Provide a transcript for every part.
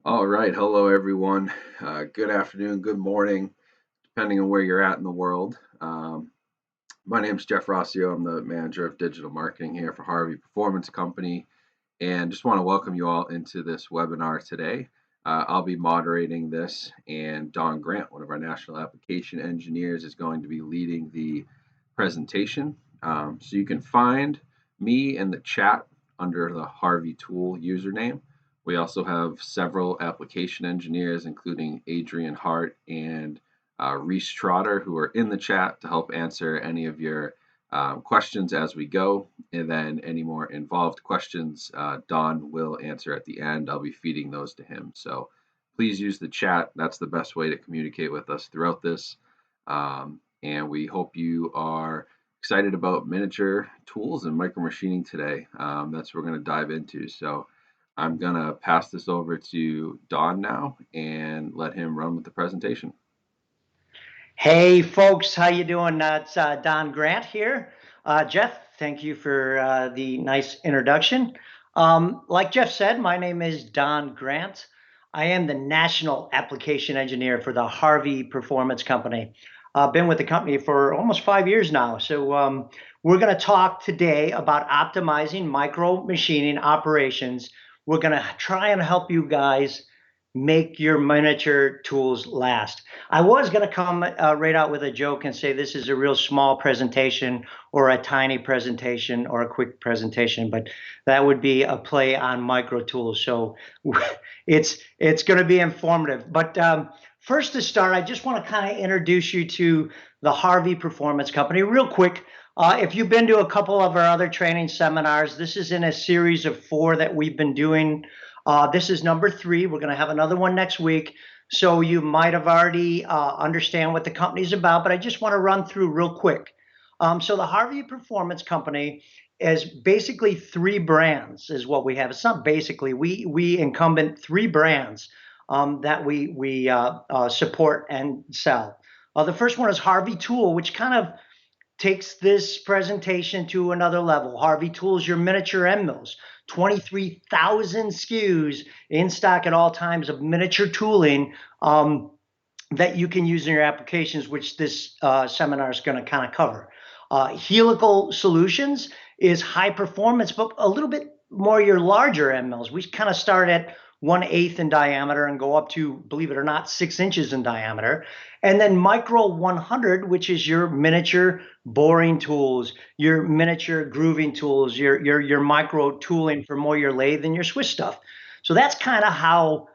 All right. Hello, everyone. Good afternoon, good morning, depending on where you're at in the world. My name is Jeff Rossio. I'm the manager of digital marketing here for Harvey Performance Company, and just want to welcome you all into this webinar today. I'll be moderating this, and Don Grandt, one of our national application engineers, is going to be leading the presentation. So you can find me in the chat under the Harvey Tool username. We also have several application engineers, including Adrian Hart and Reese Trotter, who are in the chat to help answer any of your questions as we go. And then any more involved questions, Don will answer at the end. I'll be feeding those to him. So please use the chat. That's the best way to communicate with us throughout this. And we hope you are excited about miniature tools and micromachining today. That's what we're going to dive into. So I'm going to pass this over to Don now and let him run with the presentation. Hey folks, how you doing? It's Don Grandt here. Jeff, thank you for the nice introduction. Like Jeff said, my name is Don Grandt. I am the National Application Engineer for the Harvey Performance Company. I've been with the company for almost 5 years now. So we're going to talk today about optimizing micro machining operations. We're going to try and help you guys make your miniature tools last. I was going to come right out with a joke and say this is a real small presentation or a tiny presentation or a quick presentation, but that would be a play on micro tools. So it's going to be informative. But first to start, I just want to kind of introduce you to the Harvey Performance Company real quick. If you've been to a couple of our other training seminars, this is in a series of 4 that we've been doing. This is number 3. We're going to have another one next week. So you might have already understand what the company's about, but I just want to run through real quick. So the Harvey Performance Company is basically 3 brands is what we have. It's not basically, we incumbent 3 brands that we support and sell. The first one is Harvey Tool, which kind of takes this presentation to another level. Harvey Tools, your miniature end mills. 23,000 SKUs in stock at all times of miniature tooling that you can use in your applications, which this seminar is going to kind of cover. Helical Solutions is high performance, but a little bit more your larger end mills. We kind of start at 1/8 in diameter and go up to, believe it or not, 6 inches in diameter. And then Micro 100, which is your miniature boring tools, your miniature grooving tools, your micro tooling for more your lathe and your Swiss stuff. So that's kind of how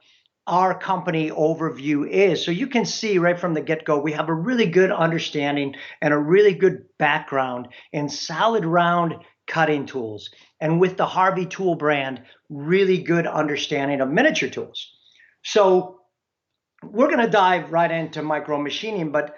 our company overview is. So you can see right from the get-go, we have a really good understanding and a really good background in solid round cutting tools. And with the Harvey Tool brand, really good understanding of miniature tools. So we're going to dive right into micro machining, but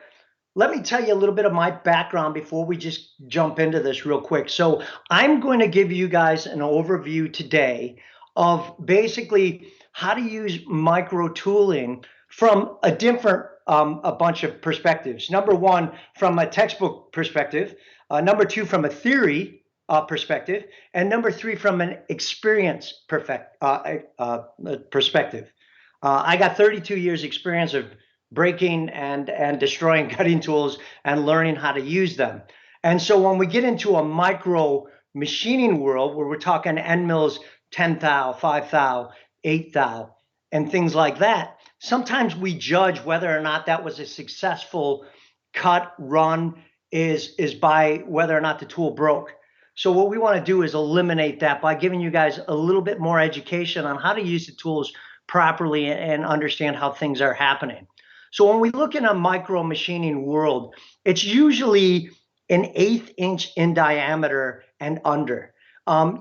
let me tell you a little bit of my background before we just jump into this real quick. So I'm going to give you guys an overview today of basically how to use micro tooling from a different a bunch of perspectives. Number 1, from a textbook perspective. Number 2, from a theory perspective. And number 3, from an experience perspective. I got 32 years experience of breaking and destroying cutting tools and learning how to use them. And so when we get into a micro machining world where we're talking end mills, 10 thou, 5 thou, 8 thou, and things like that, sometimes we judge whether or not that was a successful cut run is by whether or not the tool broke. So what we want to do is eliminate that by giving you guys a little bit more education on how to use the tools properly and understand how things are happening. So when we look in a micro machining world, it's usually an 1/8 inch in diameter and under.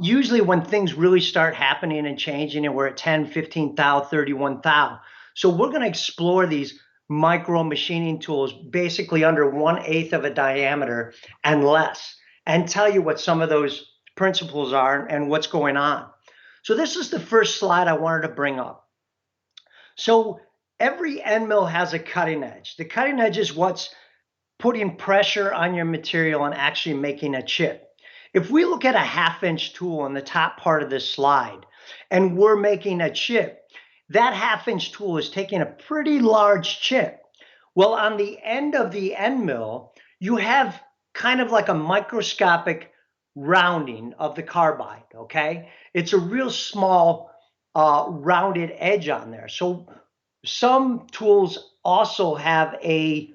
Usually when things really start happening and changing and we're at 10, 15 thou, 31 thou. So we're going to explore these micro machining tools basically under 1/8 of a diameter and less, and tell you what some of those principles are and what's going on. So this is the first slide I wanted to bring up. So every end mill has a cutting edge. The cutting edge is what's putting pressure on your material and actually making a chip. If we look at a 1/2 inch tool on the top part of this slide and we're making a chip, that 1/2 inch tool is taking a pretty large chip. Well, on the end of the end mill, you have kind of like a microscopic rounding of the carbide, okay? It's a real small rounded edge on there. So some tools also have a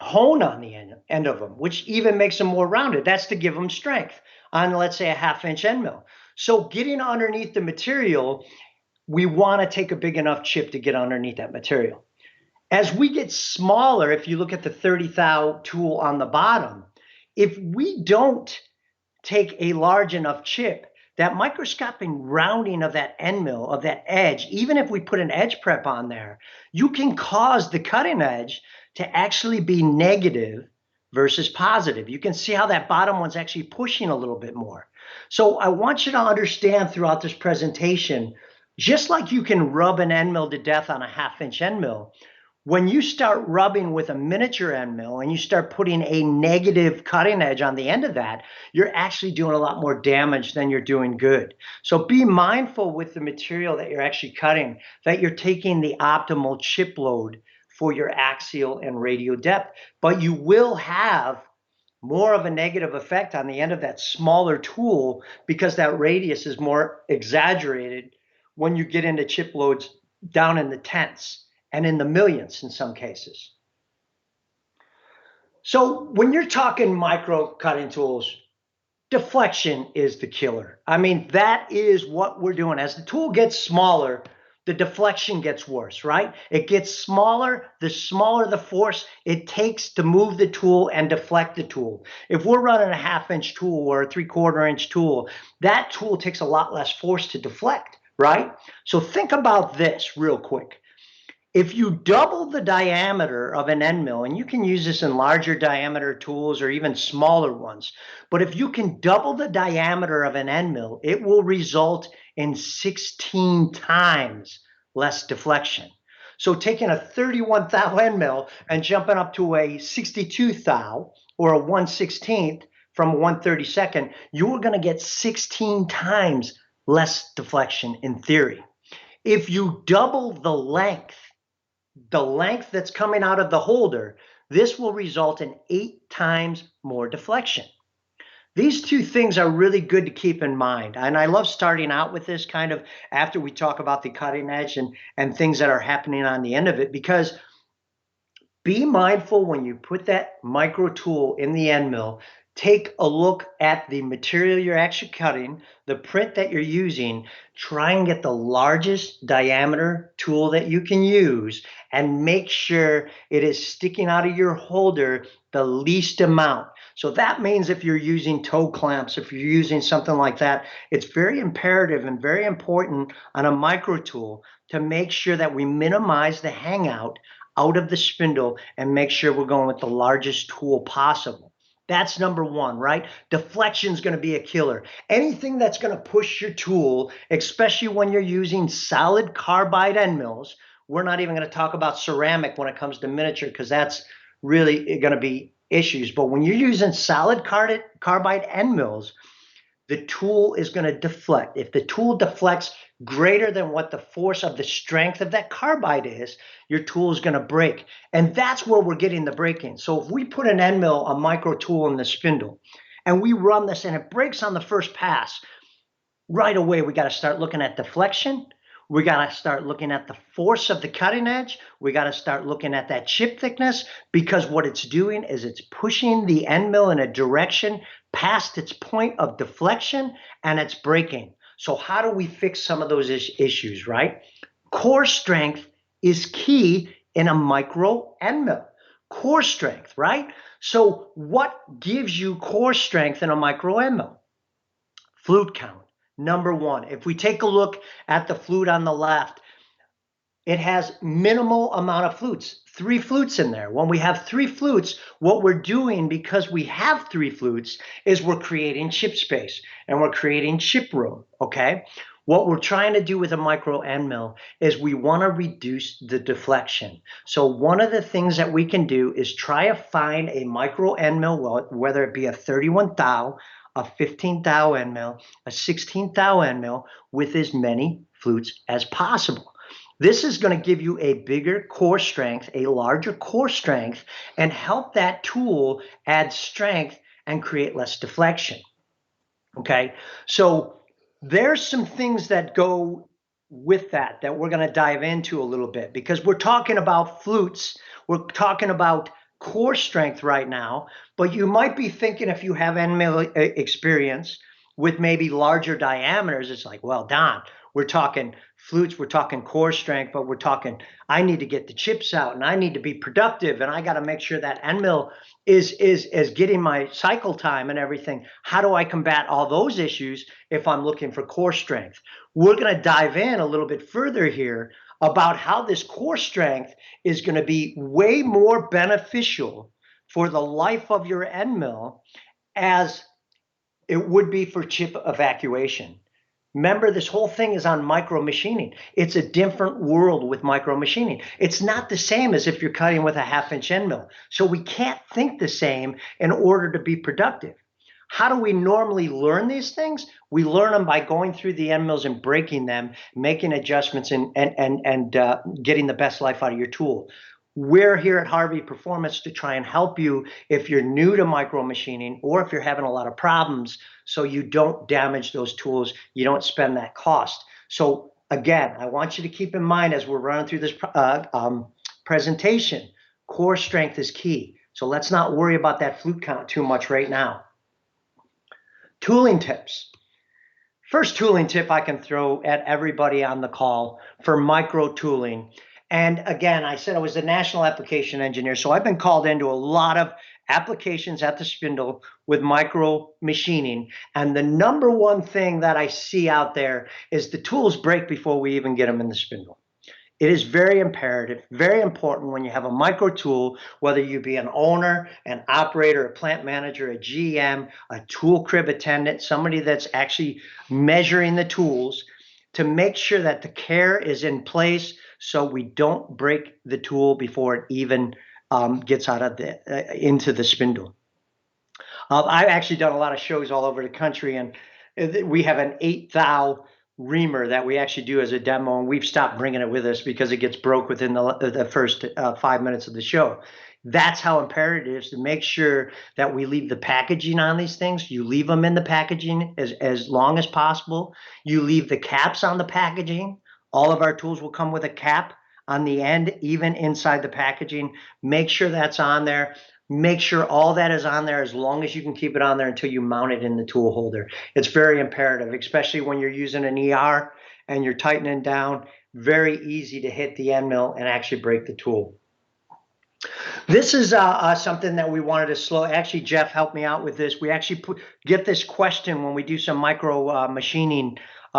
hone on the end of them, which even makes them more rounded. That's to give them strength on, let's say, a 1/2 inch end mill. So getting underneath the material, we want to take a big enough chip to get underneath that material. As we get smaller, if you look at the 30 thou tool on the bottom, if we don't take a large enough chip, that microscopic rounding of that end mill, of that edge, even if we put an edge prep on there, you can cause the cutting edge to actually be negative versus positive. You can see how that bottom one's actually pushing a little bit more. So I want you to understand throughout this presentation, just like you can rub an end mill to death on a 1/2 inch end mill, when you start rubbing with a miniature end mill and you start putting a negative cutting edge on the end of that, you're actually doing a lot more damage than you're doing good. So be mindful with the material that you're actually cutting, that you're taking the optimal chip load for your axial and radial depth, but you will have more of a negative effect on the end of that smaller tool because that radius is more exaggerated when you get into chip loads down in the tenths and in the millions in some cases. So when you're talking micro cutting tools, deflection is the killer. I mean, that is what we're doing. As the tool gets smaller, the deflection gets worse, right? It gets smaller, the smaller the force it takes to move the tool and deflect the tool. If we're running a 1/2 inch tool or a 3/4 inch tool, that tool takes a lot less force to deflect, right? So think about this real quick. If you double the diameter of an end mill, and you can use this in larger diameter tools or even smaller ones, but if you can double the diameter of an end mill, it will result in 16 times less deflection. So taking a 31 thou end mill and jumping up to a 62 thou or a 1/16 from 1/32, you are going to get 16 times less deflection in theory. If you double the length that's coming out of the holder, this will result in 8 times more deflection. These two things are really good to keep in mind. And I love starting out with this kind of after we talk about the cutting edge and things that are happening on the end of it, because be mindful when you put that micro tool in the end mill. Take a look at the material you're actually cutting, the print that you're using. Try and get the largest diameter tool that you can use and make sure it is sticking out of your holder the least amount. So that means if you're using toe clamps, if you're using something like that, it's very imperative and very important on a micro tool to make sure that we minimize the hangout out of the spindle and make sure we're going with the largest tool possible. That's number one, right? Deflection is going to be a killer. Anything that's going to push your tool, especially when you're using solid carbide end mills. We're not even going to talk about ceramic when it comes to miniature because that's really going to be issues. But when you're using solid carbide end mills, the tool is going to deflect. If the tool deflects greater than what the force of the strength of that carbide is, your tool is going to break. And that's where we're getting the break-in. So if we put an end mill, a micro tool in the spindle, and we run this and it breaks on the first pass, right away we got to start looking at deflection. We got to start looking at the force of the cutting edge. We got to start looking at that chip thickness, because what it's doing is it's pushing the end mill in a direction past its point of deflection and it's breaking. So how do we fix some of those issues, right? Core strength is key in a micro end mill. Core strength, right? So what gives you core strength in a micro end mill? Flute count. Number one, if we take a look at the flute on the left, it has minimal amount of flutes, 3 flutes in there. When we have 3 flutes, what we're doing, because we have 3 flutes, is we're creating chip space and we're creating chip room, okay? What we're trying to do with a micro end mill is we want to reduce the deflection. So one of the things that we can do is try to find a micro end mill, whether it be a 31 thou, a 15 thou end mill, a 16 thou end mill, with as many flutes as possible. This is going to give you a bigger core strength, a larger core strength, and help that tool add strength and create less deflection. Okay, so there's some things that go with that we're going to dive into a little bit, because we're talking about flutes, we're talking about core strength right now, but you might be thinking, if you have end mill experience with maybe larger diameters, it's like, well, Don, we're talking flutes, we're talking core strength, but we're talking, I need to get the chips out and I need to be productive and I got to make sure that end mill is getting my cycle time and everything. How do I combat all those issues if I'm looking for core strength? We're going to dive in a little bit further here about how this core strength is going to be way more beneficial for the life of your end mill as it would be for chip evacuation. Remember, this whole thing is on micromachining. It's a different world with micromachining. It's not the same as if you're cutting with a 1/2-inch end mill. So we can't think the same in order to be productive. How do we normally learn these things? We learn them by going through the end mills and breaking them, making adjustments, and getting the best life out of your tool. We're here at Harvey Performance to try and help you if you're new to micromachining or if you're having a lot of problems, so you don't damage those tools, you don't spend that cost. So again, I want you to keep in mind as we're running through this presentation, core strength is key. So let's not worry about that flute count too much right now. Tooling tips. First tooling tip I can throw at everybody on the call for micro tooling. And again, I said I was a national application engineer, so I've been called into a lot of applications at the spindle with micro machining. And the number one thing that I see out there is the tools break before we even get them in the spindle. It is very imperative, very important when you have a micro tool, whether you be an owner, an operator, a plant manager, a GM, a tool crib attendant, somebody that's actually measuring the tools, to make sure that the care is in place so we don't break the tool before it even gets out of into the spindle. I've actually done a lot of shows all over the country, and we have an 8 thou reamer that we actually do as a demo, and we've stopped bringing it with us because it gets broke within the first 5 minutes of the show. That's how imperative it is to make sure that we leave the packaging on these things. You leave them in the packaging as long as possible. You leave the caps on the packaging. All of our tools will come with a cap on the end, even inside the packaging. Make sure that's on there. Make sure all that is on there as long as you can keep it on there until you mount it in the tool holder. It's very imperative, especially when you're using an ER and you're tightening down. Very easy to hit the end mill and actually break the tool. This is something that we wanted to slow. Actually, Jeff helped me out with this. We actually get this question when we do some micro machining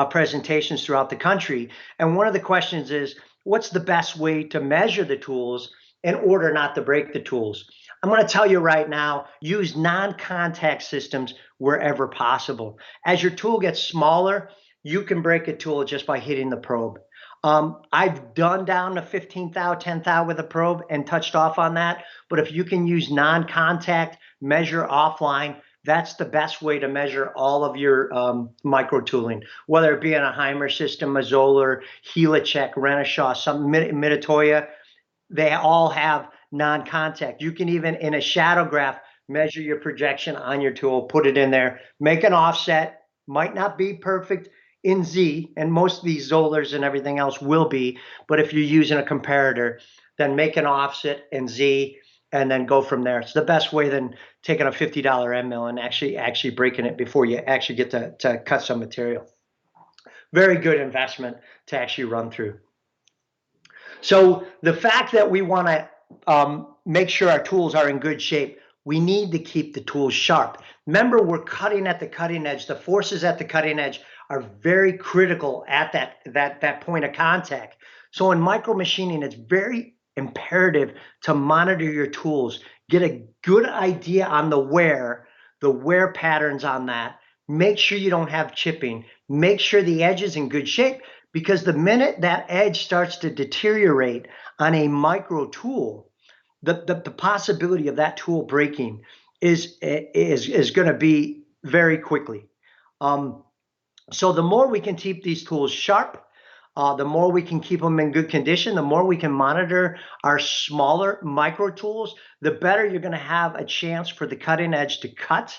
presentations throughout the country. And one of the questions is, what's the best way to measure the tools in order not to break the tools? I'm going to tell you right now, use non-contact systems wherever possible. As your tool gets smaller, you can break a tool just by hitting the probe. I've done down to 15 thou, 10 thou with a probe and touched off on that. But if you can use non-contact, measure offline, that's the best way to measure all of your micro tooling, whether it be in a Heimer system, a Zoller, Helix, Renishaw, some Mitutoyo. They all have non-contact. You can even, in a shadow graph, measure your projection on your tool, put it in there, make an offset. Might not be perfect in Z, and most of these Zollers and everything else will be, but if you're using a comparator, then make an offset in Z and then go from there. It's the best way than taking a $50 end mill and actually breaking it before you actually get to cut some material. Very good investment to actually run through. So the fact that we want to make sure our tools are in good shape, we need to keep the tools sharp. Remember, we're cutting at the cutting edge. The forces at the cutting edge are very critical at that point of contact. So in micromachining, it's very imperative to monitor your tools, get a good idea on the wear patterns on that. Make sure you don't have chipping. Make sure the edge is in good shape, because the minute that edge starts to deteriorate on a micro tool, the possibility of that tool breaking is going to be very quickly. So the more we can keep these tools sharp, The more we can keep them in good condition, the more we can monitor our smaller micro tools, the better you're going to have a chance for the cutting edge to cut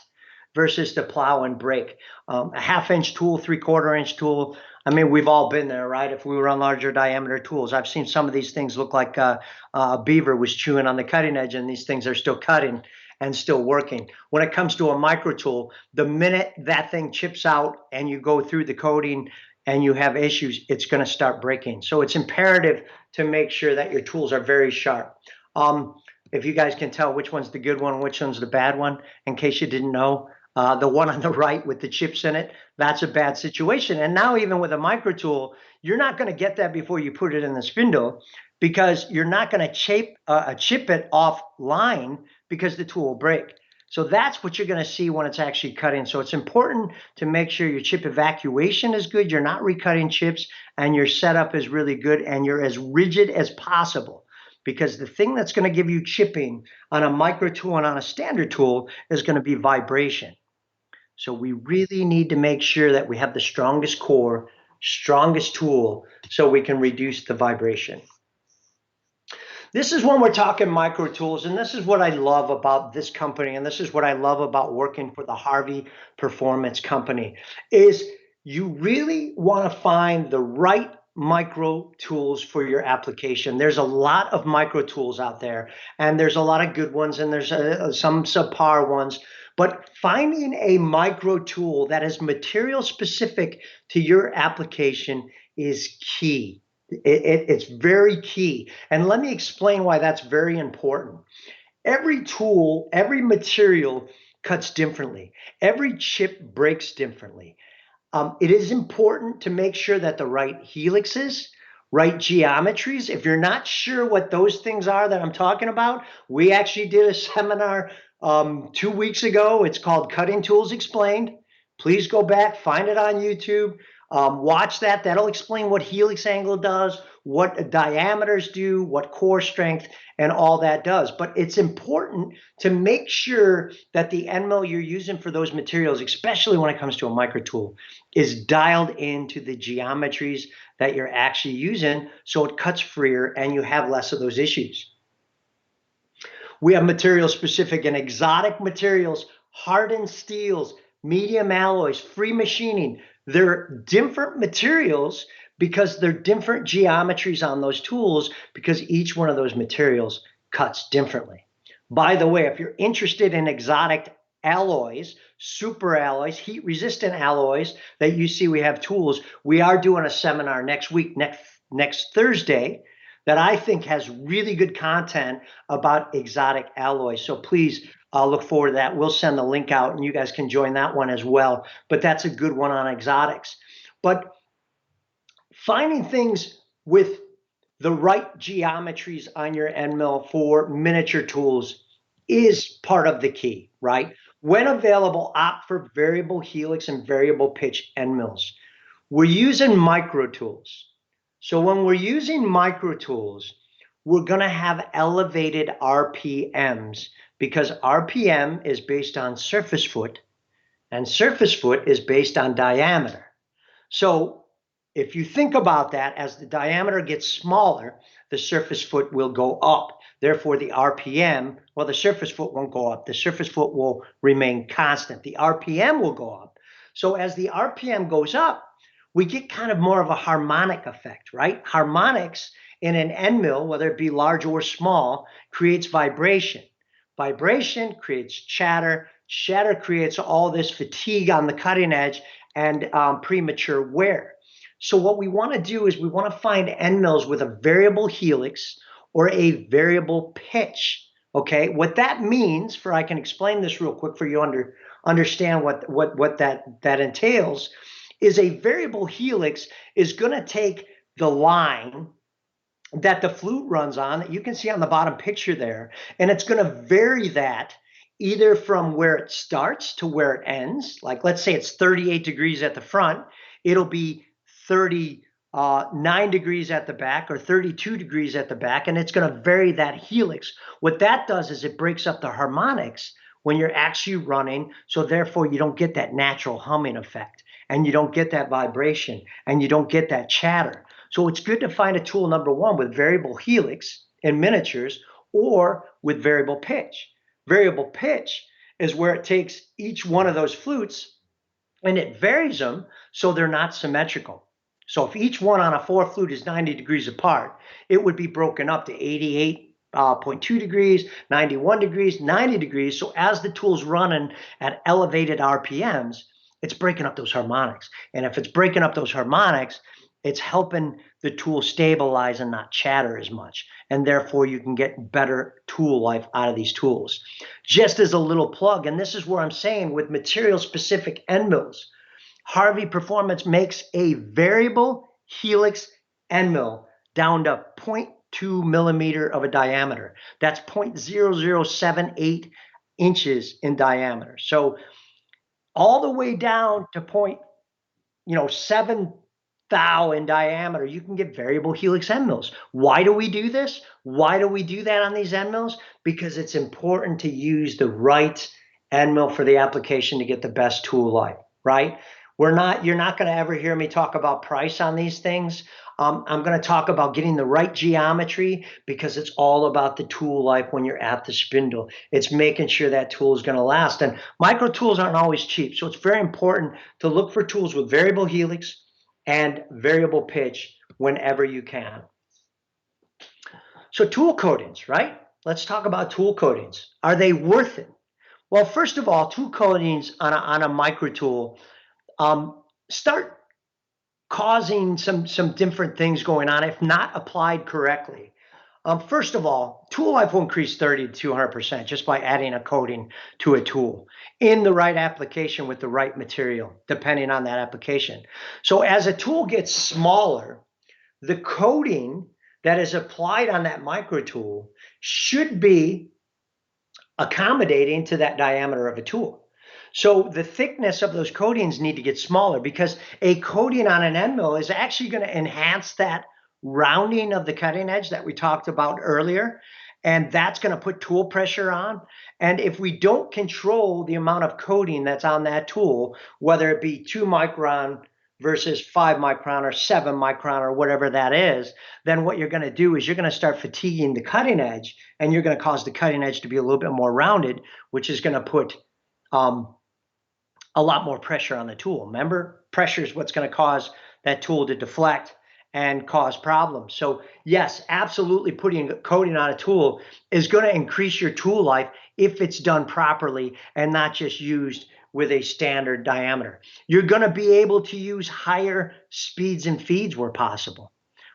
versus to plow and break. A half-inch tool, three-quarter-inch tool, I mean, we've all been there, right? If we were on larger diameter tools, I've seen some of these things look like a beaver was chewing on the cutting edge, and these things are still cutting and still working. When it comes to a micro tool, the minute that thing chips out and you go through the coating and you have issues, it's going to start breaking. So it's imperative to make sure that your tools are very sharp. If you guys can tell which one's the good one, which one's the bad one, in case you didn't know, the one on the right with the chips in it, that's a bad situation. And now even with a micro tool, you're not going to get that before you put it in the spindle, because you're not going to chip it offline because the tool will break. So that's what you're going to see when it's actually cutting. So it's important to make sure your chip evacuation is good, you're not recutting chips, and your setup is really good, and you're as rigid as possible. Because the thing that's going to give you chipping on a micro tool and on a standard tool is going to be vibration. So we really need to make sure that we have the strongest core, strongest tool, so we can reduce the vibration. This is when we're talking micro tools, and this is what I love about this company, and this is what I love about working for the Harvey Performance Company, is you really want to find the right micro tools for your application. There's a lot of micro tools out there, and there's a lot of good ones, and there's some subpar ones, but finding a micro tool that is material specific to your application is key. It's very key. And let me explain why that's very important. Every tool, every material cuts differently. Every chip breaks differently. It is important to make sure that the right helixes, right geometries, if you're not sure what those things are that I'm talking about, we actually did a seminar 2 weeks ago. It's called Cutting Tools Explained. Please go back, find it on YouTube. Watch that. That'll explain what helix angle does, what diameters do, what core strength, and all that does. But it's important to make sure that the end mill you're using for those materials, especially when it comes to a micro tool, is dialed into the geometries that you're actually using, so it cuts freer and you have less of those issues. We have material specific and exotic materials, hardened steels, medium alloys, free machining. They're different materials because they're different geometries on those tools, because each one of those materials cuts differently. By the way, if you're interested in exotic alloys, super alloys, heat resistant alloys that you see we have tools, we are doing a seminar next week, next Thursday, that I think has really good content about exotic alloys. So please look forward to that. We'll send the link out and you guys can join that one as well. But that's a good one on exotics. But finding things with the right geometries on your end mill for miniature tools is part of the key, right? When available, opt for variable helix and variable pitch end mills. We're using micro tools. So when we're using micro tools, we're going to have elevated RPMs, because RPM is based on surface foot, and surface foot is based on diameter. So if you think about that, as the diameter gets smaller, the surface foot will go up. Therefore, the RPM, well, the surface foot won't go up. The surface foot will remain constant. The RPM will go up. So as the RPM goes up, we get kind of more of a harmonic effect, right? Harmonics in an end mill, whether it be large or small, creates vibration. Vibration creates chatter. Chatter creates all this fatigue on the cutting edge and premature wear. So what we want to do is we want to find end mills with a variable helix or a variable pitch. Okay, what that means, for I can explain this real quick for you understand what that entails, is a variable helix is going to take the line that the flute runs on, that you can see on the bottom picture there, and it's going to vary that either from where it starts to where it ends. Like, let's say it's 38 degrees at the front, it'll be 39 degrees at the back or 32 degrees at the back, and it's going to vary that helix. What that does is it breaks up the harmonics when you're actually running, so therefore you don't get that natural humming effect, and you don't get that vibration, and you don't get that chatter. So it's good to find a tool, number one, with variable helix in miniatures or with variable pitch. Variable pitch is where it takes each one of those flutes and it varies them so they're not symmetrical. So if each one on a 4 flute is 90 degrees apart, it would be broken up to 88.2 degrees, 91 degrees, 90 degrees. So as the tool's running at elevated RPMs, it's breaking up those harmonics. And if it's breaking up those harmonics, it's helping the tool stabilize and not chatter as much. And therefore, you can get better tool life out of these tools. Just as a little plug, and this is where I'm saying with material-specific end mills, Harvey Performance makes a variable helix end mill down to 0.2 millimeter of a diameter. That's 0.0078 inches in diameter. So all the way down to 0.7 thou in diameter, you can get variable helix end mills. Why do we do this? Why do we do that on these end mills? Because it's important to use the right end mill for the application to get the best tool life, right? You're not going to ever hear me talk about price on these things. I'm going to talk about getting the right geometry because it's all about the tool life when you're at the spindle. It's making sure that tool is going to last. And micro tools aren't always cheap. So it's very important to look for tools with variable helix and variable pitch whenever you can. So tool coatings, right? Let's talk about tool coatings. Are they worth it? Well, first of all, tool coatings on a micro tool start causing some different things going on if not applied correctly. First of all, tool life will increase 30 to 200% just by adding a coating to a tool in the right application with the right material, depending on that application. So as a tool gets smaller, the coating that is applied on that micro tool should be accommodating to that diameter of a tool. So the thickness of those coatings need to get smaller because a coating on an end mill is actually going to enhance that rounding of the cutting edge that we talked about earlier. And that's going to put tool pressure on. And if we don't control the amount of coating that's on that tool, whether it be 2 micron versus 5 micron or 7 micron or whatever that is, then what you're going to do is you're going to start fatiguing the cutting edge and you're going to cause the cutting edge to be a little bit more rounded, which is going to put a lot more pressure on the tool. Remember, pressure is what's going to cause that tool to deflect and cause problems. So yes, absolutely putting a coating on a tool is going to increase your tool life if it's done properly and not just used with a standard diameter. You're going to be able to use higher speeds and feeds where possible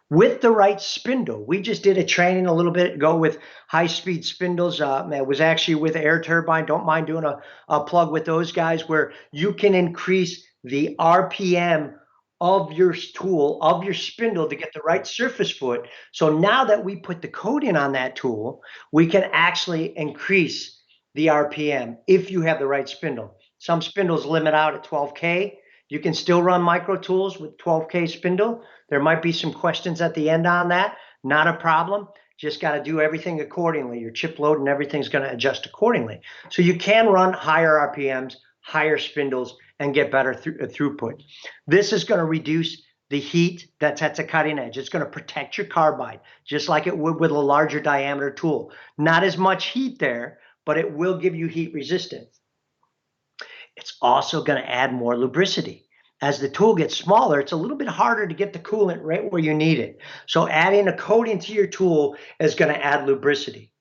with the right spindle. We just did a training a little bit ago with high-speed spindles. It was actually with Air Turbine. Don't mind doing a plug with those guys where you can increase the RPM of your tool, of your spindle to get the right surface foot. So now that we put the coating on that tool, we can actually increase the RPM if you have the right spindle. Some spindles limit out at 12K. You can still run micro tools with 12K spindle. There might be some questions at the end on that. Not a problem. Just got to do everything accordingly. Your chip load and everything's going to adjust accordingly. So you can run higher RPMs, higher spindles, and get better throughput. This is going to reduce the heat that's at the cutting edge. It's going to protect your carbide, just like it would with a larger diameter tool. Not as much heat there, but it will give you heat resistance. It's also going to add more lubricity. As the tool gets smaller, it's a little bit harder to get the coolant right where you need it. So adding a coating to your tool is going to add lubricity.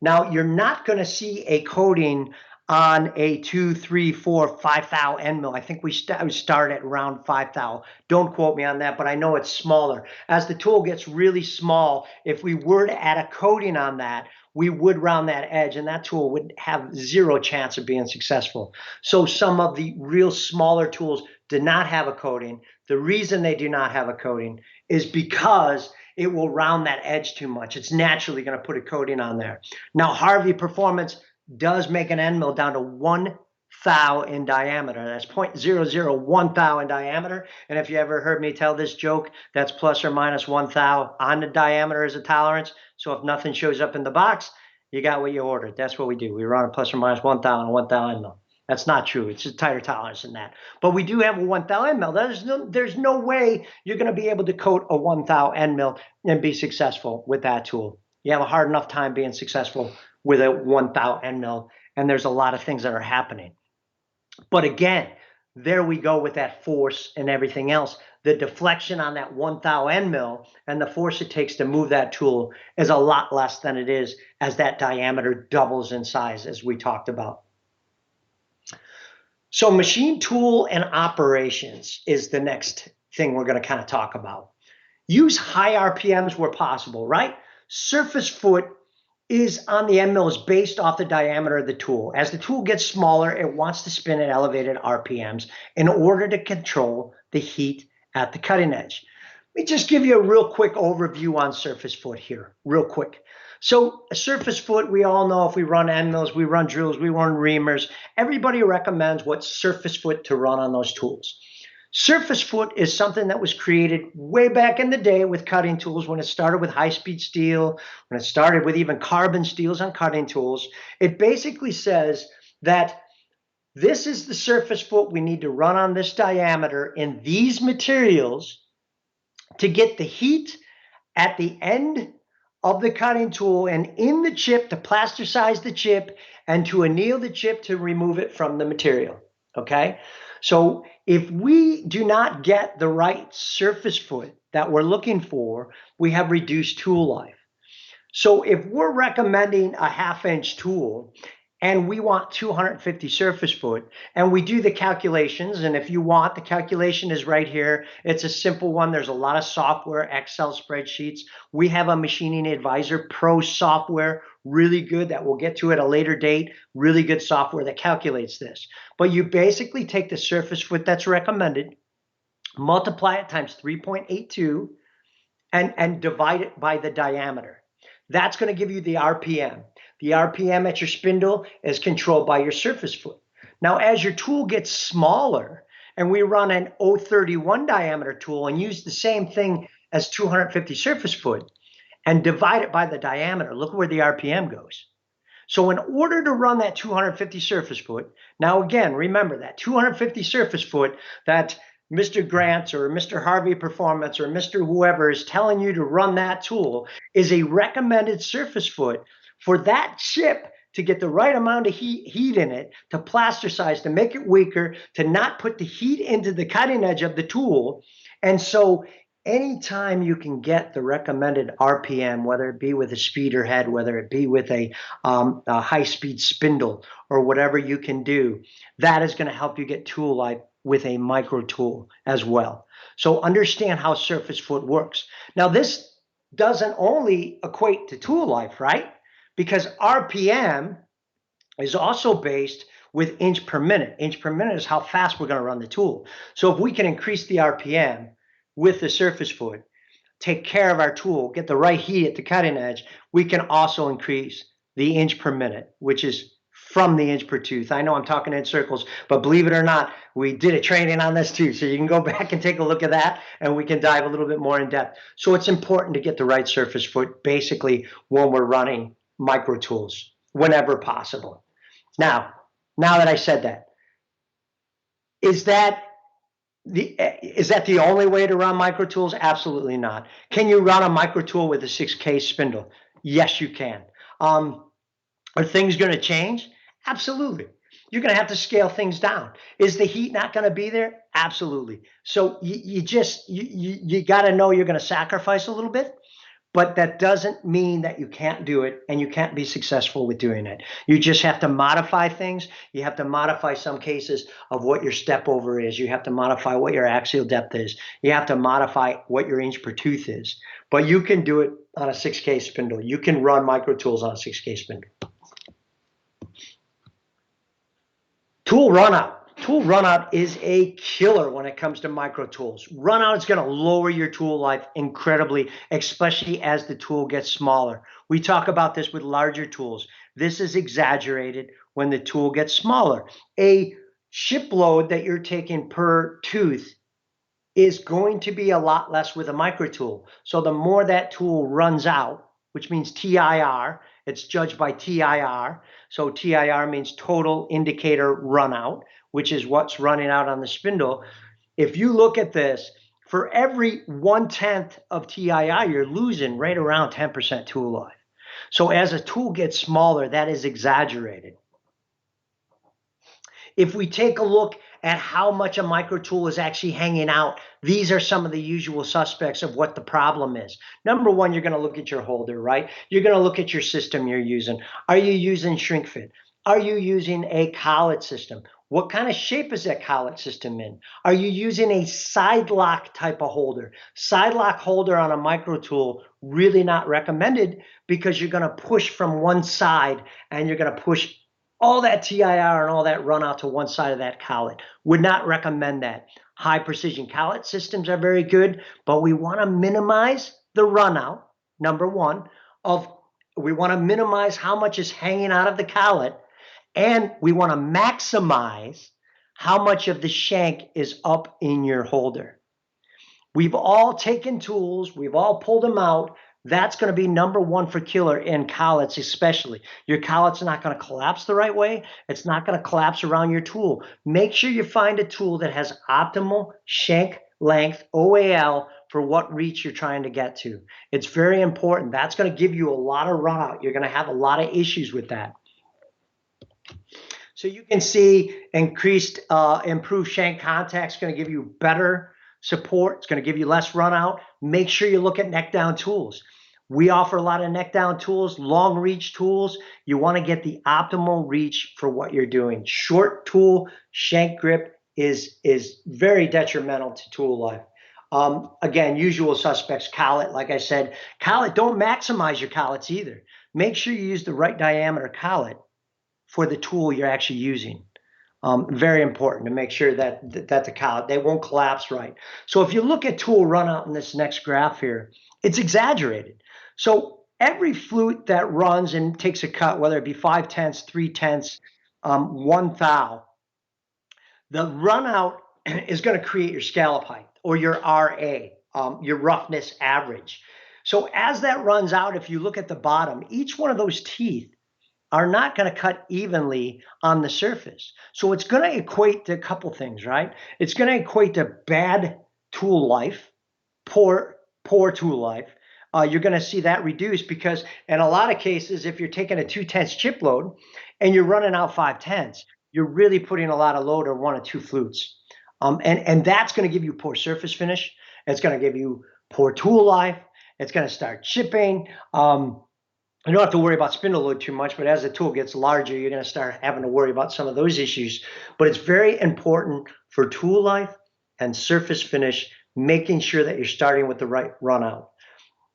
Now, you're not going to see a coating on a 2, 3, 4, 5 thou end mill. I think we start at around 5 thou. Don't quote me on that, but I know it's smaller. As the tool gets really small, if we were to add a coating on that, we would round that edge and that tool would have zero chance of being successful. So some of the real smaller tools do not have a coating. The reason they do not have a coating is because it will round that edge too much. It's naturally going to put a coating on there. Now, Harvey Performance does make an end mill down to 1 thou in diameter. That's 0.001 thou in diameter. And if you ever heard me tell this joke, that's plus or minus 1 thou on the diameter as a tolerance. So if nothing shows up in the box, you got what you ordered. That's what we do. We run a plus or minus 1 thou and a 1 thou end mill. That's not true. It's a tighter tolerance than that. But we do have a 1 thou end mill. There's no way you're going to be able to coat a 1 thou end mill and be successful with that tool. You have a hard enough time being successful with a 1 thou end mill, and there's a lot of things that are happening. But again, there we go with that force and everything else. The deflection on that 1 thou end mill and the force it takes to move that tool is a lot less than it is as that diameter doubles in size, as we talked about. So machine tool and operations is the next thing we're going to kind of talk about. Use high RPMs where possible, right? Surface foot is on the end mill is based off the diameter of the tool. As the tool gets smaller, it wants to spin at elevated RPMs in order to control the heat at the cutting edge. Let me just give you a real quick overview on surface foot here, real quick. So a surface foot, we all know if we run end mills, we run drills, we run reamers, everybody recommends what surface foot to run on those tools. Surface foot is something that was created way back in the day with cutting tools when it started with high-speed steel, when it started with even carbon steels on cutting tools. It basically says that this is the surface foot we need to run on this diameter in these materials to get the heat at the end of the cutting tool and in the chip to plasticize the chip and to anneal the chip to remove it from the material, okay? So if we do not get the right surface foot that we're looking for, we have reduced tool life. So if we're recommending a 1/2 inch tool and we want 250 surface foot and we do the calculations, and if you want, the calculation is right here. It's a simple one. There's a lot of software, Excel spreadsheets. We have a Machining Advisor Pro software, really good, that we'll get to at a later date, really good software that calculates this. But you basically take the surface foot that's recommended, multiply it times 3.82 and divide it by the diameter. That's going to give you the RPM. The RPM at your spindle is controlled by your surface foot. Now, as your tool gets smaller, and we run an 031 diameter tool and use the same thing as 250 surface foot and divide it by the diameter, look where the RPM goes. So in order to run that 250 surface foot, now again, remember that 250 surface foot that Mr. Grandt or Mr. Harvey Performance or Mr. whoever is telling you to run that tool is a recommended surface foot for that chip to get the right amount of heat in it, to plasticize, to make it weaker, to not put the heat into the cutting edge of the tool. And so anytime you can get the recommended RPM, whether it be with a speeder head, whether it be with a high-speed spindle or whatever you can do, that is going to help you get tool life with a micro tool as well. So understand how surface foot works. Now, this doesn't only equate to tool life, right? Because RPM is also based with inch per minute. Inch per minute is how fast we're going to run the tool. So if we can increase the RPM with the surface foot, take care of our tool, get the right heat at the cutting edge, we can also increase the inch per minute, which is from the inch per tooth. I know I'm talking in circles, but believe it or not, we did a training on this too. So you can go back and take a look at that and we can dive a little bit more in depth. So it's important to get the right surface foot basically when we're running micro tools whenever possible. Now that I said that, is that the only way to run micro tools? Absolutely not. Can you run a micro tool with a 6K spindle? Yes, you can. Are things going to change? Absolutely. You're going to have to scale things down. Is the heat not going to be there? Absolutely. So you got to know you're going to sacrifice a little bit, but that doesn't mean that you can't do it and you can't be successful with doing it. You just have to modify things. You have to modify some cases of what your step over is. You have to modify what your axial depth is. You have to modify what your inch per tooth is. But you can do it on a 6K spindle. You can run micro tools on a 6K spindle. Tool runout. Tool runout is a killer when it comes to micro tools. Runout is going to lower your tool life incredibly, especially as the tool gets smaller. We talk about this with larger tools. This is exaggerated when the tool gets smaller. A ship load that you're taking per tooth is going to be a lot less with a micro tool. So the more that tool runs out, which means TIR, It's judged by TIR. So TIR means total indicator runout, which is what's running out on the spindle. If you look at this, for every 1/10 of TII, you're losing right around 10% tool life. So as a tool gets smaller, that is exaggerated. If we take a look at how much a micro tool is actually hanging out, these are some of the usual suspects of what the problem is. Number one, you're going to look at your holder, right? You're going to look at your system you're using. Are you using shrink fit? Are you using a collet system? What kind of shape is that collet system in? Are you using a side lock type of holder? Side lock holder on a micro tool, really not recommended, because you're going to push from one side and you're going to push all that TIR and all that run out to one side of that collet. Would not recommend that. High precision collet systems are very good, but we want to minimize the run out, number one, we want to minimize how much is hanging out of the collet, and we want to maximize how much of the shank is up in your holder. We've all taken tools, we've all pulled them out. That's going to be number one for killer in collets, especially. Your collet's not going to collapse the right way. It's not going to collapse around your tool. Make sure you find a tool that has optimal shank length, OAL, for what reach you're trying to get to. It's very important. That's going to give you a lot of run out. You're going to have a lot of issues with that. So you can see improved shank contact is going to give you better support. It's going to give you less run out. Make sure you look at neck down tools. We offer a lot of neck down tools, long reach tools. You want to get the optimal reach for what you're doing. Short tool shank grip is very detrimental to tool life. Again, usual suspects, collet, like I said. Collet, don't maximize your collets either. Make sure you use the right diameter collet for the tool you're actually using. Very important to make sure that the collet, they won't collapse right. So if you look at tool run out in this next graph here, it's exaggerated. So every flute that runs and takes a cut, whether it be 5/10, 3/10, 1 thou, the run out is going to create your scallop height or your RA, your roughness average. So as that runs out, if you look at the bottom, each one of those teeth are not going to cut evenly on the surface. So it's going to equate to a couple things, right? It's going to equate to bad tool life, poor tool life. You're going to see that reduced because in a lot of cases, if you're taking a 2/10 chip load and you're running out 5/10, you're really putting a lot of load on 1 or 2 flutes. And that's going to give you poor surface finish. It's going to give you poor tool life. It's going to start chipping. You don't have to worry about spindle load too much, but as the tool gets larger, you're going to start having to worry about some of those issues. But it's very important for tool life and surface finish, making sure that you're starting with the right run out.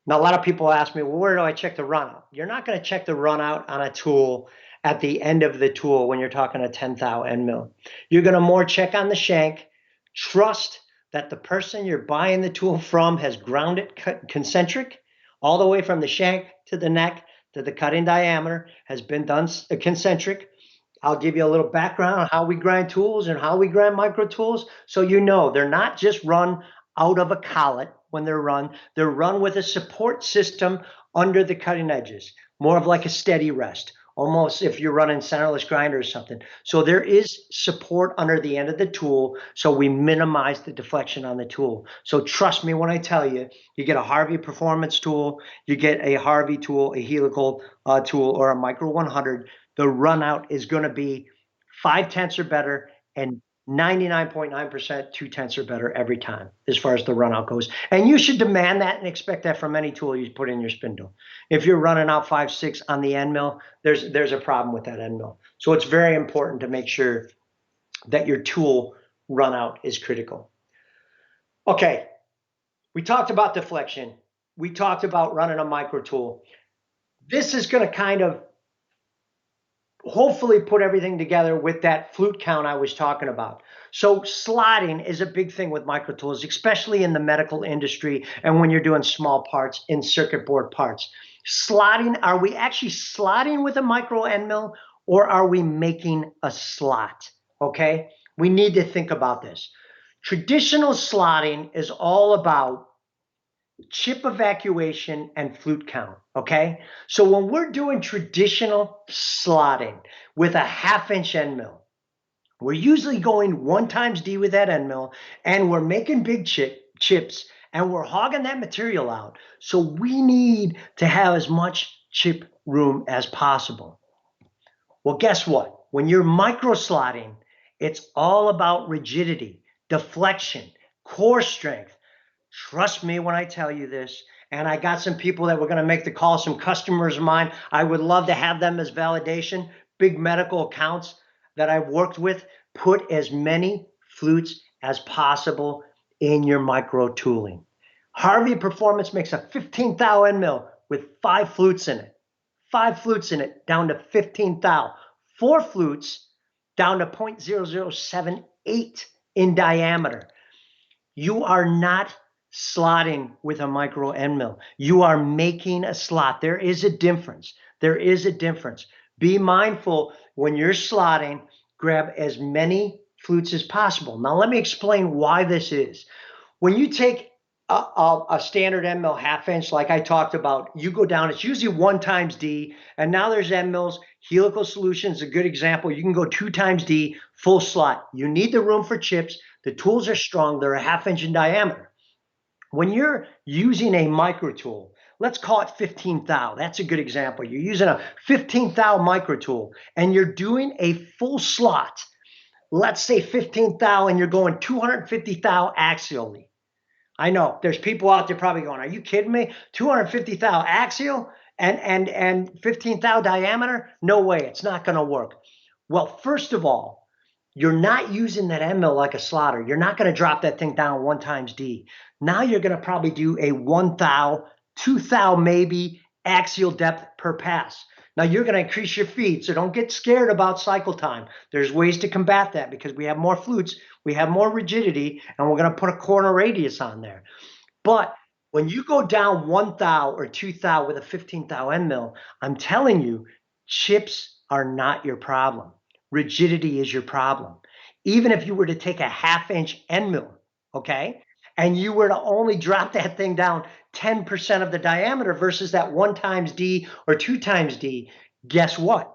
Now, a lot of people ask me, well, where do I check the run out? You're not going to check the run out on a tool at the end of the tool when you're talking a 10 thou end mill. You're going to more check on the shank, trust that the person you're buying the tool from has ground it concentric, all the way from the shank to the neck to the cutting diameter has been done concentric. I'll give you a little background on how we grind tools and how we grind micro tools. So you know they're not just run out of a collet when they're run with a support system under the cutting edges, more of like a steady rest, almost if you're running centerless grinder or something. So there is support under the end of the tool, so we minimize the deflection on the tool. So trust me when I tell you, you get a Harvey performance tool, you get a Harvey tool, a helical tool, or a Micro 100, the run out is going to be 5/10 or better and 99.9% 2/10 or better every time as far as the run out goes. And you should demand that and expect that from any tool you put in your spindle. If you're running out 5/6 on the end mill, there's a problem with that end mill. So it's very important to make sure that your tool run out is critical. Okay, we talked about deflection. We talked about running a micro tool. This is going to kind of hopefully put everything together with that flute count I was talking about. So slotting is a big thing with micro tools, especially in the medical industry and when you're doing small parts in circuit board parts. Slotting, are we actually slotting with a micro end mill or are we making a slot? Okay, we need to think about this. Traditional slotting is all about chip evacuation, and flute count, okay? So when we're doing traditional slotting with a 1/2 inch end mill, we're usually going 1 times D with that end mill, and we're making big chips, and we're hogging that material out. So we need to have as much chip room as possible. Well, guess what? When you're micro slotting, it's all about rigidity, deflection, core strength. Trust me when I tell you this. And I got some people that were going to make the call, some customers of mine. I would love to have them as validation. Big medical accounts that I've worked with, put as many flutes as possible in your micro tooling. Harvey Performance makes a 15 thou end mill with 5 flutes in it. 5 flutes in it, down to 15 thou. 4 flutes, down to 0.0078 in diameter. You are not slotting with a micro end mill. You are making a slot. There is a difference. There is a difference. Be mindful when you're slotting, grab as many flutes as possible. Now, let me explain why this is. When you take a standard end mill 1/2 inch, like I talked about, you go down, it's usually 1 times D, and now there's end mills. Helical Solutions, a good example. You can go 2 times D, full slot. You need the room for chips. The tools are strong. They're a 1/2 inch in diameter. When you're using a micro tool, let's call it 15 thou. That's a good example. You're using a 15 thou micro tool, and you're doing a full slot. Let's say 15 thou, and you're going 250 thou axially. I know there's people out there probably going, are you kidding me? 250 thou axial and 15 thou diameter? No way, it's not going to work. Well, first of all, you're not using that end mill like a slotter. You're not going to drop that thing down 1 times D. Now you're going to probably do a 1 thou, 2 thou maybe axial depth per pass. Now you're going to increase your feed, so don't get scared about cycle time. There's ways to combat that because we have more flutes, we have more rigidity, and we're going to put a corner radius on there. But when you go down 1 thou or 2 thou with a 15 thou end mill, I'm telling you, chips are not your problem. Rigidity is your problem. Even if you were to take a 1/2 inch end mill, okay, and you were to only drop that thing down 10% of the diameter versus that 1 times D or 2 times D, guess what?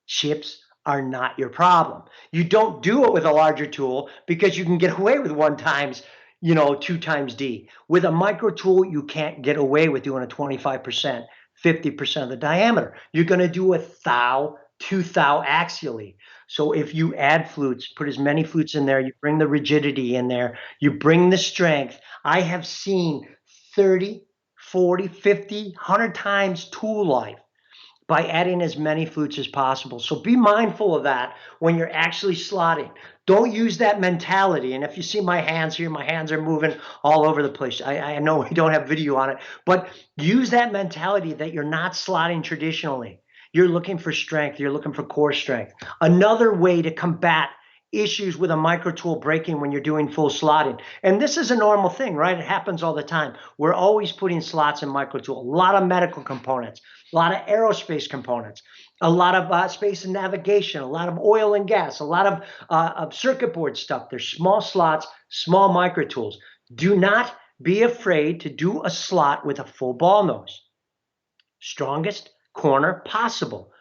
Chips are not your problem. You don't do it with a larger tool because you can get away with 1 times, 2 times D. With a micro tool, you can't get away with doing a 25%, 50% of the diameter. You're going to do a thou, 2 thou axially. So if you add flutes, put as many flutes in there, you bring the rigidity in there, you bring the strength. I have seen 30, 40, 50, 100 times tool life by adding as many flutes as possible. So be mindful of that when you're actually slotting. Don't use that mentality. And if you see my hands here, my hands are moving all over the place. I know we don't have video on it, but use that mentality that you're not slotting traditionally. You're looking for strength. You're looking for core strength. Another way to combat issues with a micro tool breaking when you're doing full slotting. And this is a normal thing, right? It happens all the time. We're always putting slots in micro tool. A lot of medical components, a lot of aerospace components, a lot of space and navigation, a lot of oil and gas, a lot of circuit board stuff. There's small slots, small micro tools. Do not be afraid to do a slot with a full ball nose. Strongest corner possible.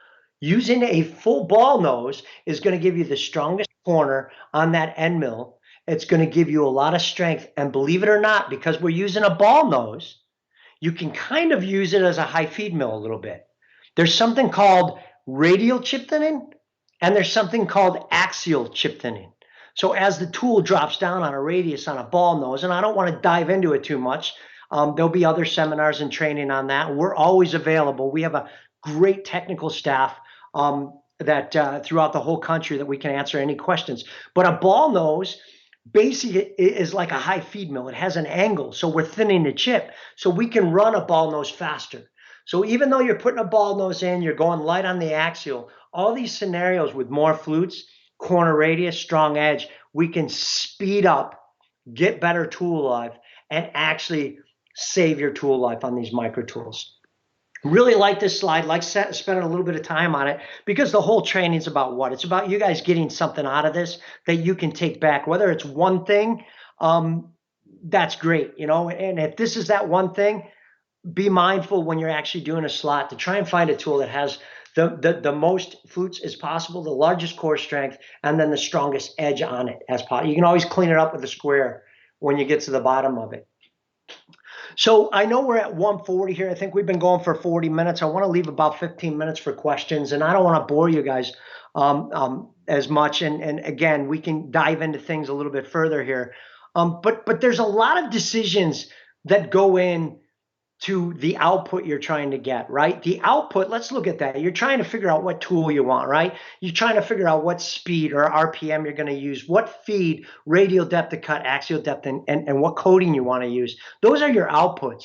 Using a full ball nose is going to give you the strongest corner on that end mill. It's going to give you a lot of strength. And believe it or not, because we're using a ball nose, you can kind of use it as a high feed mill a little bit. There's something called radial chip thinning, and there's something called axial chip thinning. So as the tool drops down on a radius on a ball nose, and I don't want to dive into it too much, there'll be other seminars and training on that. We're always available. We have a great technical staff that throughout the whole country that we can answer any questions. But a ball nose basically is like a high feed mill. It has an angle, so we're thinning the chip, so we can run a ball nose faster. So even though you're putting a ball nose in, you're going light on the axial, all these scenarios with more flutes, corner radius, strong edge, we can speed up, get better tool life, and actually save your tool life on these micro tools. Really like this slide, like spending a little bit of time on it, because the whole training is about what? It's about you guys getting something out of this that you can take back, whether it's one thing. that's great, you know, and if this is that one thing, be mindful when you're actually doing a slot to try and find a tool that has the most flutes as possible, the largest core strength, and then the strongest edge on it as possible. You can always clean it up with a square when you get to the bottom of it. So I know we're at 1:40 here. I think we've been going for 40 minutes. I want to leave about 15 minutes for questions, and I don't want to bore you guys as much. And again, we can dive into things a little bit further here. But there's a lot of decisions that go in to the output you're trying to get, right? The output, let's look at that. You're trying to figure out what tool you want, right? You're trying to figure out what speed or RPM you're going to use, what feed, radial depth of cut, axial depth, and what coating you want to use. Those are your outputs.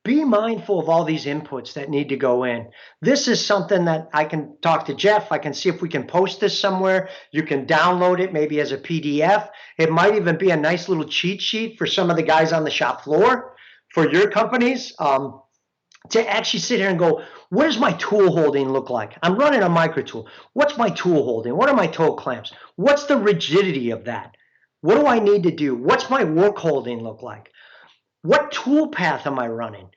Be mindful of all these inputs that need to go in. This is something that I can talk to Jeff. I can see if we can post this somewhere. You can download it maybe as a PDF. It might even be a nice little cheat sheet for some of the guys on the shop floor for your companies to actually sit here and go, what does my tool holding look like? I'm running a micro tool. What's my tool holding? What are my toe clamps? What's the rigidity of that? What do I need to do? What's my work holding look like? What tool path am I running?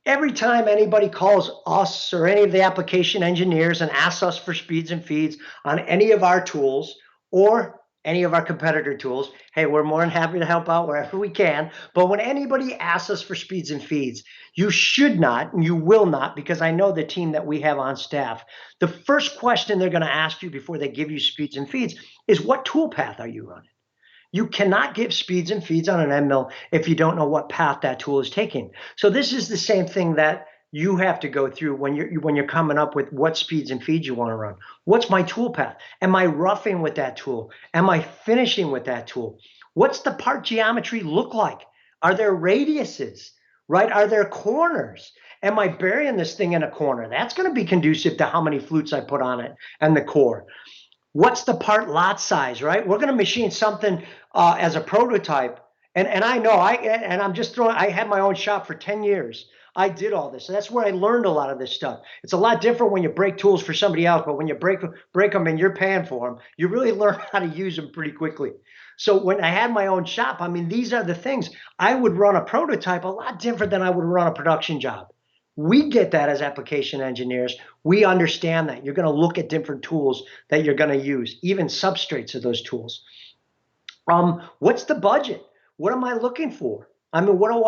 Every time anybody calls us or any of the application engineers and asks us for speeds and feeds on any of our tools or any of our competitor tools, hey, we're more than happy to help out wherever we can. But when anybody asks us for speeds and feeds, you should not, and you will not, because I know the team that we have on staff, the first question they're going to ask you before they give you speeds and feeds is, what tool path are you running? You cannot give speeds and feeds on an end mill if you don't know what path that tool is taking. So this is the same thing that you have to go through when you're coming up with what speeds and feeds you want to run. What's my tool path? Am I roughing with that tool? Am I finishing with that tool? What's the part geometry look like? Are there radiuses, right? Are there corners? Am I burying this thing in a corner? That's going to be conducive to how many flutes I put on it and the core. What's the part lot size, right? We're going to machine something as a prototype. And I know, I'm just throwing, I had my own shop for 10 years. I did all this. So that's where I learned a lot of this stuff. It's a lot different when you break tools for somebody else, but when you break them and you're paying for them, you really learn how to use them pretty quickly. So when I had my own shop, I mean, these are the things. I would run a prototype a lot different than I would run a production job. We get that as application engineers. We understand that. You're going to look at different tools that you're going to use, even substrates of those tools. What's the budget? What am I looking for? I mean, what do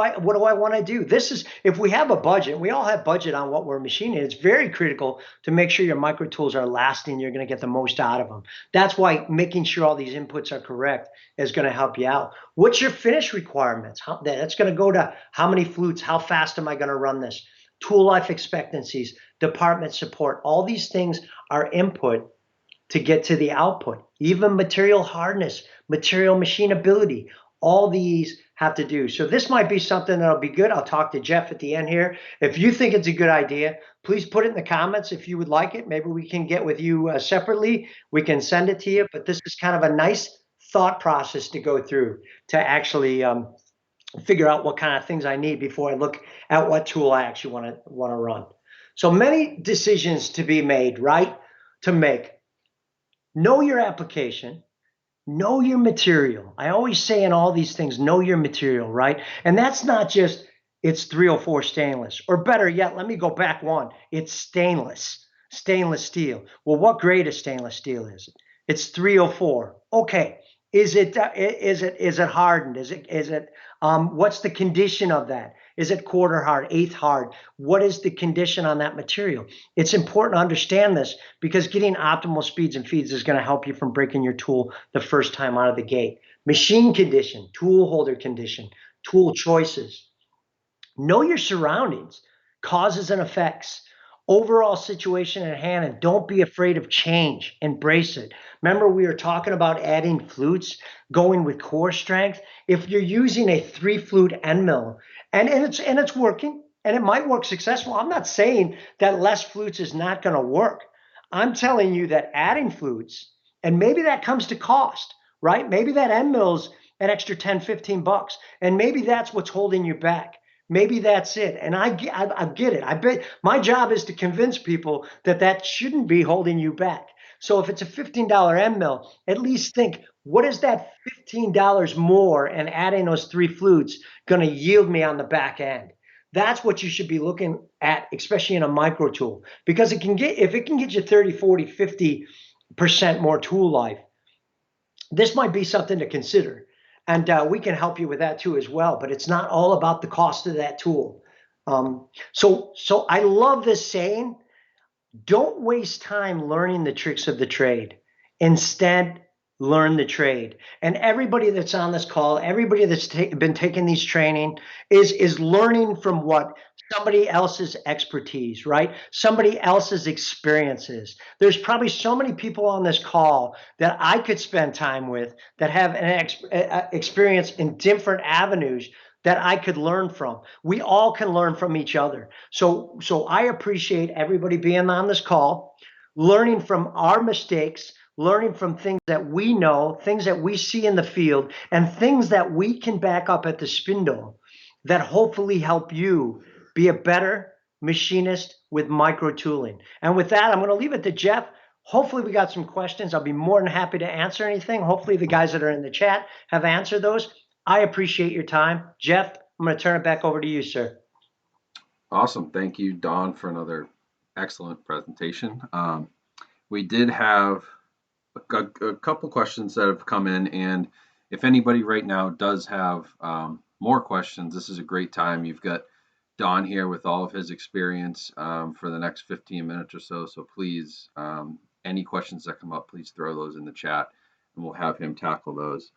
I want to do? This is, if we have a budget, we all have budget on what we're machining. It's very critical to make sure your micro tools are lasting. You're going to get the most out of them. That's why making sure all these inputs are correct is going to help you out. What's your finish requirements? That's going to go to how many flutes, how fast am I going to run this? Tool life expectancies, department support, all these things are input to get to the output. Even material hardness, material machinability, all these have to do. So this might be something that'll be good. I'll talk to Jeff at the end here. If you think it's a good idea, please put it in the comments if you would like it. Maybe we can get with you separately. We can send it to you. But this is kind of a nice thought process to go through to actually figure out what kind of things I need before I look at what tool I actually want to run. So many decisions to be made, right? To make. Know your application. Know your material. I always say in all these things, know your material, right? And that's not just it's 304 stainless, or better yet, let me go back one. It's stainless steel. Well, what grade of stainless steel is it? It's 304. Okay. Is it hardened? Is it what's the condition of that? Is it quarter hard, eighth hard? What is the condition on that material? It's important to understand this because getting optimal speeds and feeds is going to help you from breaking your tool the first time out of the gate. Machine condition, tool holder condition, tool choices. Know your surroundings, causes and effects, overall situation at hand, and don't be afraid of change. Embrace it. Remember, we were talking about adding flutes, going with core strength. If you're using a 3-flute end mill, and it's working, and it might work successful, I'm not saying that less flutes is not going to work. I'm telling you that adding flutes, and maybe that comes to cost, right? Maybe that end mill's an extra 10, 15 bucks, and maybe that's what's holding you back. Maybe that's it. And I get it. I bet my job is to convince people that shouldn't be holding you back. So if it's a $15 end mill, at least think, what is that $15 more and adding those 3 flutes going to yield me on the back end? That's what you should be looking at, especially in a micro tool, because if it can get you 30, 40, 50% more tool life, this might be something to consider. And we can help you with that too as well, but it's not all about the cost of that tool. So I love this saying, don't waste time learning the tricks of the trade. Instead, learn the trade. And everybody that's on this call, everybody that's been taking these training is learning from what somebody else's expertise, right? Somebody else's experiences. There's probably so many people on this call that I could spend time with that have an experience in different avenues that I could learn from. We all can learn from each other. So I appreciate everybody being on this call, learning from our mistakes, learning from things that we know, things that we see in the field, and things that we can back up at the spindle that hopefully help you be a better machinist with micro tooling. And with that, I'm going to leave it to Jeff. Hopefully we got some questions. I'll be more than happy to answer anything. Hopefully the guys that are in the chat have answered those. I appreciate your time. Jeff, I'm going to turn it back over to you, sir. Awesome. Thank you, Don, for another excellent presentation. We did have a couple questions that have come in, and if anybody right now does have more questions, this is a great time. You've got Don here with all of his experience for the next 15 minutes or so. So please, any questions that come up, please throw those in the chat, and we'll have him tackle those.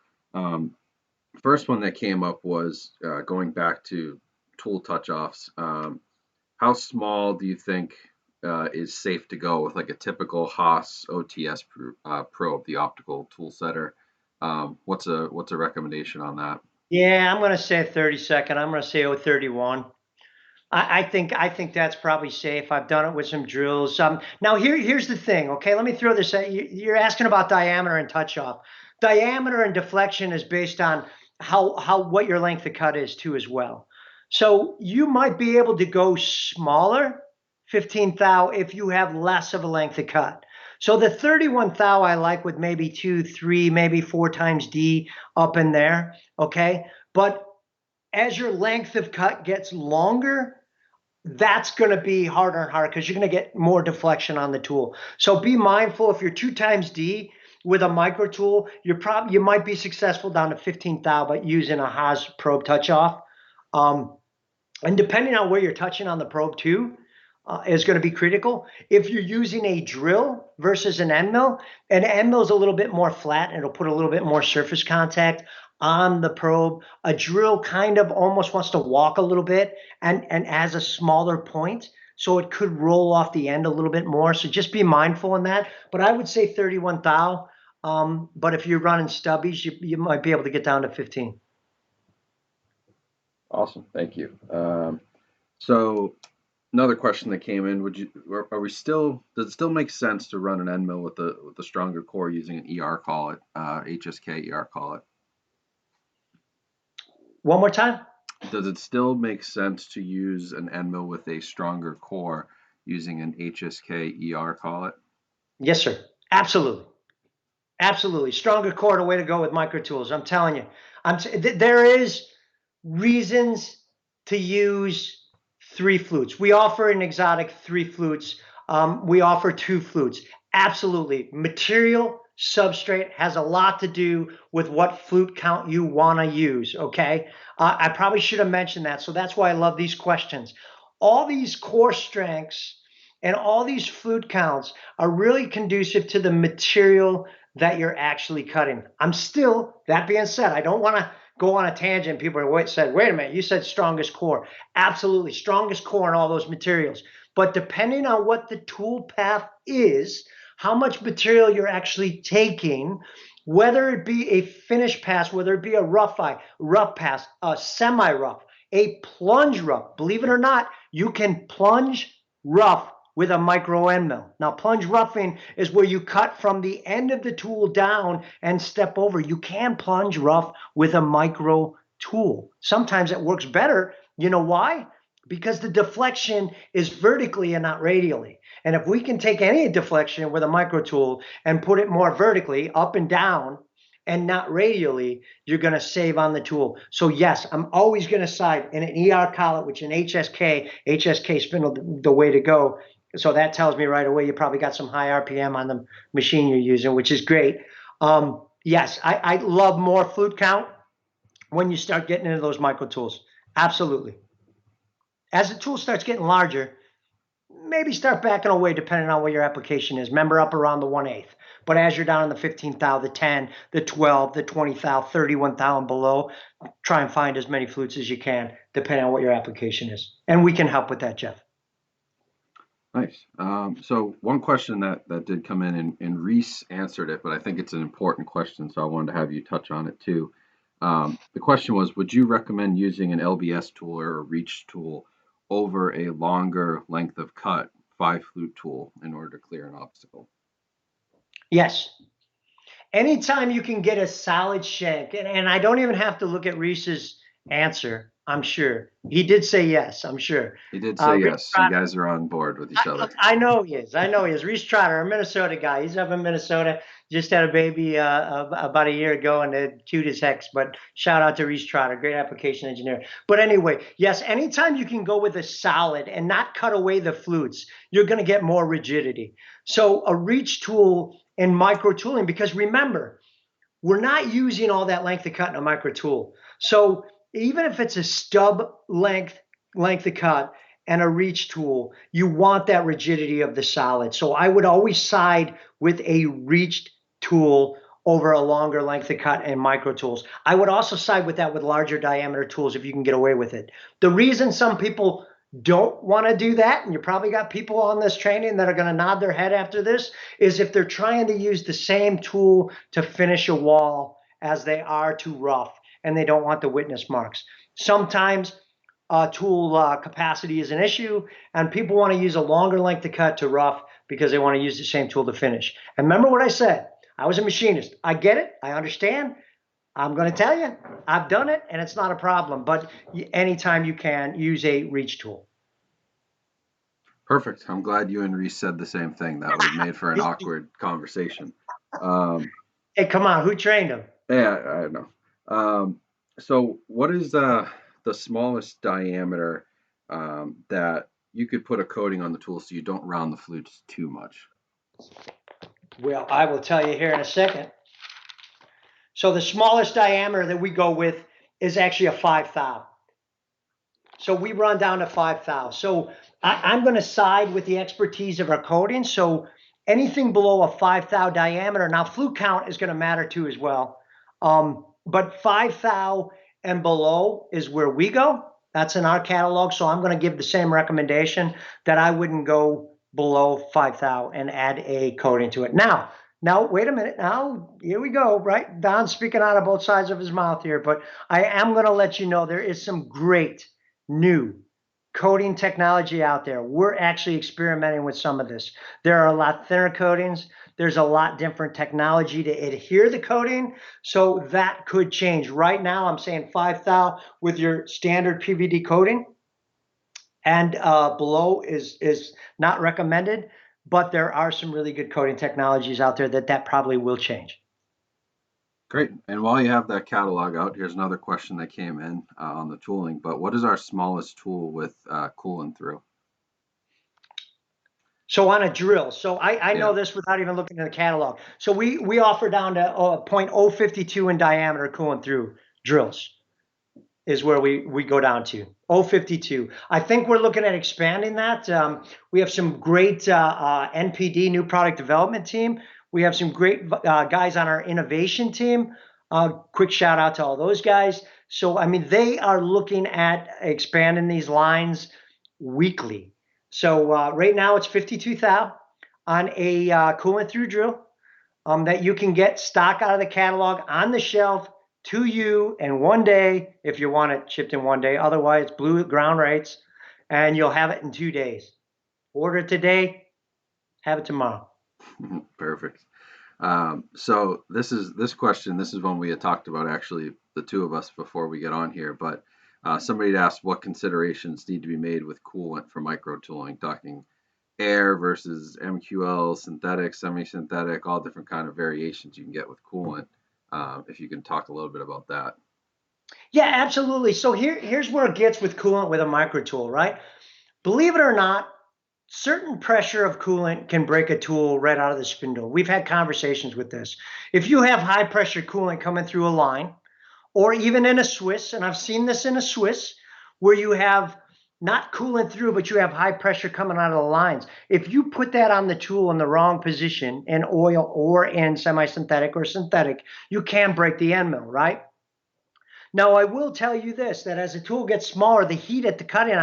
First one that came up was going back to tool touch-offs. How small do you think is safe to go with like a typical Haas OTS probe, the optical tool setter? What's a recommendation on that? Yeah, I'm going to say a 30-second. I'm going to say 031. I think that's probably safe. I've done it with some drills. Now here's the thing. Okay, let me throw this at you. You're asking about diameter and touch off. Diameter and deflection is based on what your length of cut is too as well. So you might be able to go smaller, 15 thou, if you have less of a length of cut. So the 31 thou I like with maybe 2, 3, maybe 4 times D up in there. Okay, but as your length of cut gets longer, that's going to be harder and harder because you're going to get more deflection on the tool. So be mindful. If you're 2 times D with a micro tool, you might be successful down to 15 thou, but using a Haas probe touch off. And depending on where you're touching on the probe too, is going to be critical. If you're using a drill versus an end mill is a little bit more flat and it'll put a little bit more surface contact on the probe. A drill kind of almost wants to walk a little bit and has a smaller point, so it could roll off the end a little bit more. So just be mindful in that. But I would say 31 thou. But if you're running stubbies, you might be able to get down to 15. Awesome, thank you. So another question that came in: does it still make sense to run an end mill with the stronger core using an ER collet, HSK ER collet? One more time. Does it still make sense to use an end mill with a stronger core using an HSK ER collet? Yes, sir. Absolutely. Absolutely. Stronger core, the way to go with micro tools. I'm telling you. There is reasons to use 3 flutes. We offer an exotic 3 flutes. We offer 2 flutes. Absolutely. Material, substrate has a lot to do with what flute count you want to use, okay? I probably should have mentioned that, so that's why I love these questions. All these core strengths and all these flute counts are really conducive to the material that you're actually cutting. That being said, I don't want to go on a tangent. People said, wait a minute, you said strongest core. Absolutely, strongest core in all those materials. But depending on what the tool path is, how much material you're actually taking, whether it be a finish pass, whether it be a rough pass, a semi-rough, a plunge rough. Believe it or not, you can plunge rough with a micro end mill. Now, plunge roughing is where you cut from the end of the tool down and step over. You can plunge rough with a micro tool. Sometimes it works better. You know why? Because the deflection is vertically and not radially. And if we can take any deflection with a micro tool and put it more vertically, up and down, and not radially, you're going to save on the tool. So yes, I'm always going to side in an ER collet, which an HSK spindle the way to go. So that tells me right away you probably got some high RPM on the machine you're using, which is great. Yes, I love more flute count when you start getting into those micro tools. Absolutely. As the tool starts getting larger, maybe start backing away depending on what your application is. Remember, up around the 1/8. But as you're down in the 15 thou, the 10, the 12, the 20 thou, 31 thou and below, try and find as many flutes as you can, depending on what your application is. And we can help with that, Jeff. Nice. So one question that did come in, and Reese answered it, but I think it's an important question, so I wanted to have you touch on it too. The question was, would you recommend using an LBS tool or a reach tool over a longer length of cut 5 flute tool in order to clear an obstacle? Yes. Anytime you can get a solid shank, and I don't even have to look at Reese's answer, I'm sure. He did say yes, I'm sure. He did say yes. You guys are on board with each other. I know he is. I know he is. Reese Trotter, a Minnesota guy. He's up in Minnesota. Just had a baby about a year ago, and they're cute as heck. But shout out to Reese Trotter, great application engineer. But anyway, yes, anytime you can go with a solid and not cut away the flutes, you're going to get more rigidity. So a reach tool in micro tooling, because remember, we're not using all that length of cut in a micro tool. So even if it's a stub length of cut and a reach tool, you want that rigidity of the solid. So I would always side with a reached tool over a longer length of cut and micro tools. I would also side with that with larger diameter tools if you can get away with it. The reason some people don't want to do that, and you probably got people on this training that are going to nod their head after this, is if they're trying to use the same tool to finish a wall as they are to rough, and they don't want the witness marks. Sometimes tool capacity is an issue, and people want to use a longer length of cut to rough because they want to use the same tool to finish. And remember what I said, I was a machinist. I get it, I understand. I'm going to tell you, I've done it, and it's not a problem. But anytime you can, use a reach tool. Perfect. I'm glad you and Reese said the same thing. That would have made for an awkward conversation. Hey, come on, who trained him? Yeah, I know. So what is the smallest diameter that you could put a coating on the tool so you don't round the flutes too much? Well, I will tell you here in a second. So the smallest diameter that we go with is actually a 5 thou. So we run down to 5 thou. So I'm going to side with the expertise of our coating. So anything below a 5 thou diameter, now flute count is going to matter too as well. But 5 thou and below is where we go. That's in our catalog. So I'm going to give the same recommendation that I wouldn't go below 5 thou and add a coating to it. Now, wait a minute. Now, here we go, right? Don's speaking out of both sides of his mouth here, but I am going to let you know there is some great new coating technology out there. We're actually experimenting with some of this. There are a lot thinner coatings. There's a lot different technology to adhere the coating. So that could change. Right now, I'm saying 5 thou with your standard PVD coating. And below is not recommended. But there are some really good coating technologies out there that probably will change. Great. And while you have that catalog out, here's another question that came in on the tooling. But what is our smallest tool with coolant through? So on a drill, so I know this without even looking at the catalog. So we offer down to 0.052 in diameter coolant through drills is where we go down to 0.52. I think we're looking at expanding that. We have some great NPD, new product development team. We have some great guys on our innovation team. Quick shout out to all those guys. So, I mean, they are looking at expanding these lines weekly. So right now it's 52 thou on a coolant through drill that you can get stock out of the catalog on the shelf to you in one day if you want it shipped in one day. Otherwise, blue ground rates, and you'll have it in 2 days. Order it today, have it tomorrow. Perfect. So this question, this is one we had talked about actually, the two of us before we get on here, but somebody had asked what considerations need to be made with coolant for micro tooling, talking air versus MQL, synthetic, semi-synthetic, all different kind of variations you can get with coolant. If you can talk a little bit about that. Yeah, absolutely. So here's where it gets with coolant with a micro tool, right? Believe it or not, certain pressure of coolant can break a tool right out of the spindle. We've had conversations with this. If you have high pressure coolant coming through a line, or even in a Swiss, and I've seen this in a Swiss, where you have not coolant through, but you have high pressure coming out of the lines. If you put that on the tool in the wrong position, in oil or in semi-synthetic or synthetic, you can break the end mill, right? Now, I will tell you this, that as the tool gets smaller, the heat at the cutting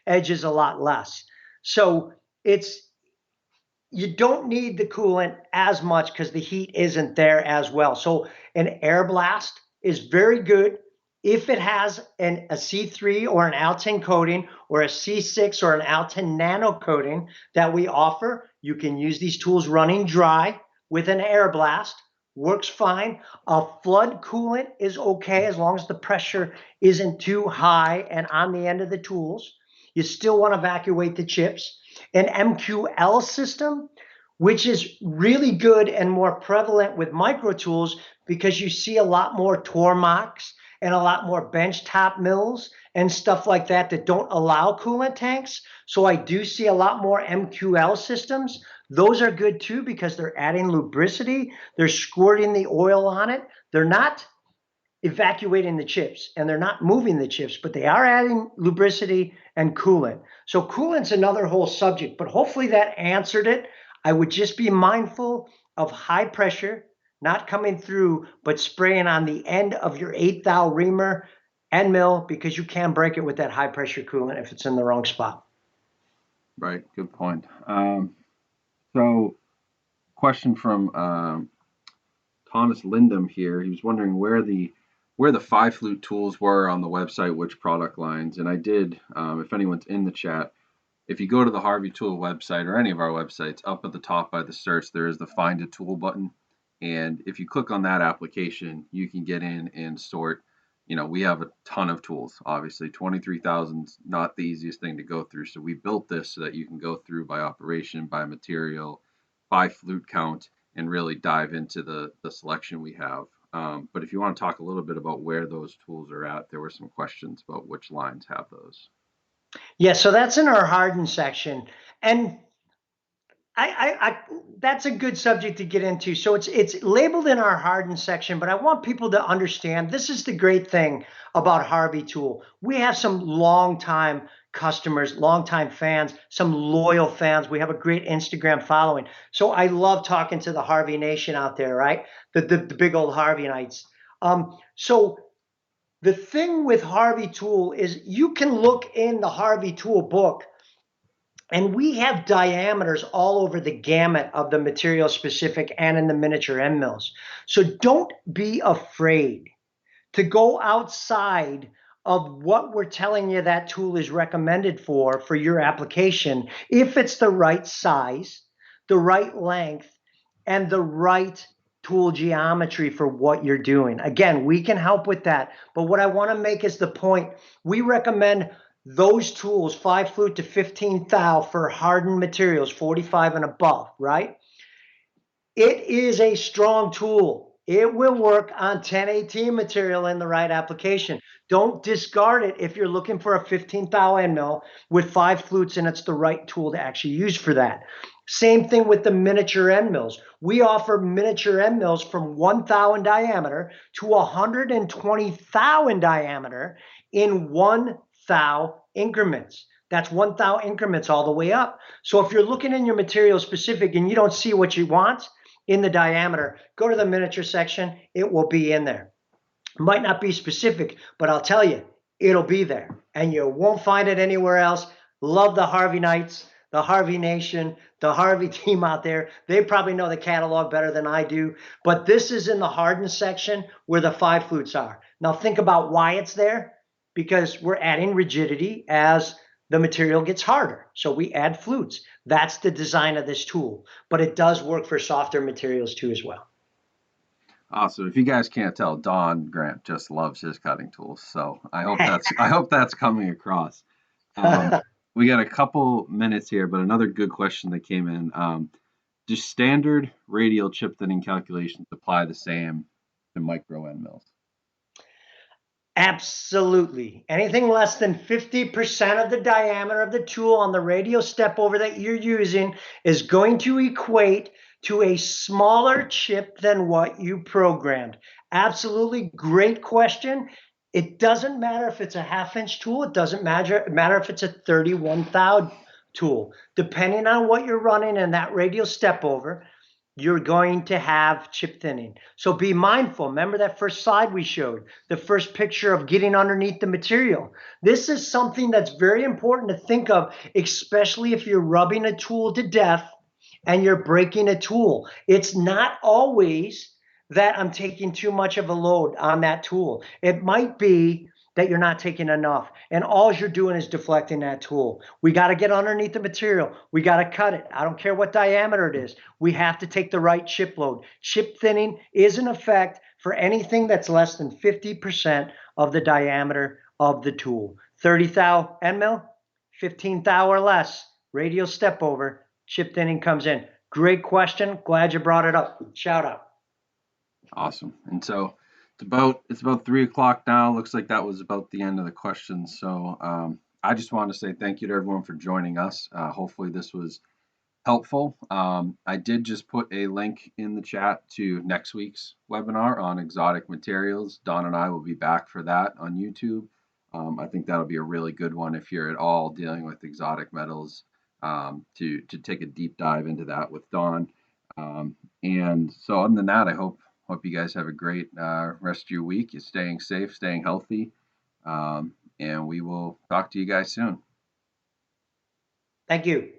edge is a lot less. So you don't need the coolant as much because the heat isn't there as well. So an air blast is very good if it has a C3 or an Alten coating or a C6 or an Alten nano coating that we offer. You can use these tools running dry with an air blast. Works fine. A flood coolant is okay as long as the pressure isn't too high and on the end of the tools. You still want to evacuate the chips. An MQL system, which is really good and more prevalent with micro tools because you see a lot more Tormax and a lot more benchtop mills and stuff like that that don't allow coolant tanks. So I do see a lot more MQL systems. Those are good too because they're adding lubricity. They're squirting the oil on it. They're not evacuating the chips and they're not moving the chips, but they are adding lubricity and coolant. So coolant's another whole subject, but hopefully that answered it. I would just be mindful of high pressure, not coming through, but spraying on the end of your 8 thou reamer end mill because you can break it with that high pressure coolant if it's in the wrong spot. Right, good point. So, question from Thomas Lindum here. He was wondering where the five flute tools were on the website, which product lines. And I did, if anyone's in the chat, if you go to the Harvey Tool website or any of our websites, up at the top by the search, there is the Find a Tool button. And if you click on that application, you can get in and sort. We have a ton of tools. Obviously, 23,000 is not the easiest thing to go through. So we built this so that you can go through by operation, by material, by flute count, and really dive into the selection we have. But if you want to talk a little bit about where those tools are at, there were some questions about which lines have those. Yeah, so that's in our hardened section. And I that's a good subject to get into. So it's labeled in our hardened section, but I want people to understand this is the great thing about Harvey Tool. We have some longtime customers, longtime fans, some loyal fans. We have a great Instagram following. So I love talking to the Harvey Nation out there, right? The big old Harveyites. So the thing with Harvey Tool is you can look in the Harvey Tool book and we have diameters all over the gamut of the material specific and in the miniature end mills. So don't be afraid to go outside of what we're telling you that tool is recommended for your application, if it's the right size, the right length, and the right tool geometry for what you're doing. Again, we can help with that. But what I want to make is the point, we recommend those tools, 5 flute to 15 thou for hardened materials, 45 and above, right? It is a strong tool. It will work on 1018 material in the right application. Don't discard it if you're looking for a 15 thou end mill with 5 flutes and it's the right tool to actually use for that. Same thing with the miniature end mills. We offer miniature end mills from 1 thou in diameter to 120 thou in diameter in 1 thou increments. That's 1 thou increments all the way up. So if you're looking in your material specific and you don't see what you want in the diameter, go to the miniature section. It will be in there. It might not be specific, but I'll tell you, it'll be there. And you won't find it anywhere else. Love the Harvey Knights, the Harvey Nation, the Harvey team out there. They probably know the catalog better than I do. But this is in the hardened section where the 5 flutes are. Now think about why it's there. Because we're adding rigidity as the material gets harder. So we add flutes. That's the design of this tool. But it does work for softer materials too as well. Awesome. If you guys can't tell, Don Grandt just loves his cutting tools. So I hope that's coming across. we got a couple minutes here, but another good question that came in. Do standard radial chip thinning calculations apply the same to micro end mills? Absolutely. Anything less than 50% of the diameter of the tool on the radial step over that you're using is going to equate to a smaller chip than what you programmed. Absolutely great question. It doesn't matter if it's a 1/2 inch tool. It doesn't matter if it's a 31 thou tool. Depending on what you're running in that radial step over, you're going to have chip thinning. So be mindful. Remember that first slide we showed, the first picture of getting underneath the material. This is something that's very important to think of, especially if you're rubbing a tool to death and you're breaking a tool. It's not always that I'm taking too much of a load on that tool. It might be that you're not taking enough, and all you're doing is deflecting that tool. We got to get underneath the material. We got to cut it. I don't care what diameter it is. We have to take the right chip load. Chip thinning is in effect for anything that's less than 50% of the diameter of the tool. 30 thou end mill, 15 thou or less, radial step over, chip thinning comes in. Great question. Glad you brought it up. Shout out. Awesome. And so it's about 3 o'clock now. Looks like that was about the end of the questions. So I just want to say thank you to everyone for joining us. Hopefully this was helpful. I did just put a link in the chat to next week's webinar on exotic materials. Don and I will be back for that on YouTube. I think that'll be a really good one if you're at all dealing with exotic metals, to take a deep dive into that with Don. And so other than that, I hope you guys have a great rest of your week. You're staying safe, staying healthy, and we will talk to you guys soon. Thank you.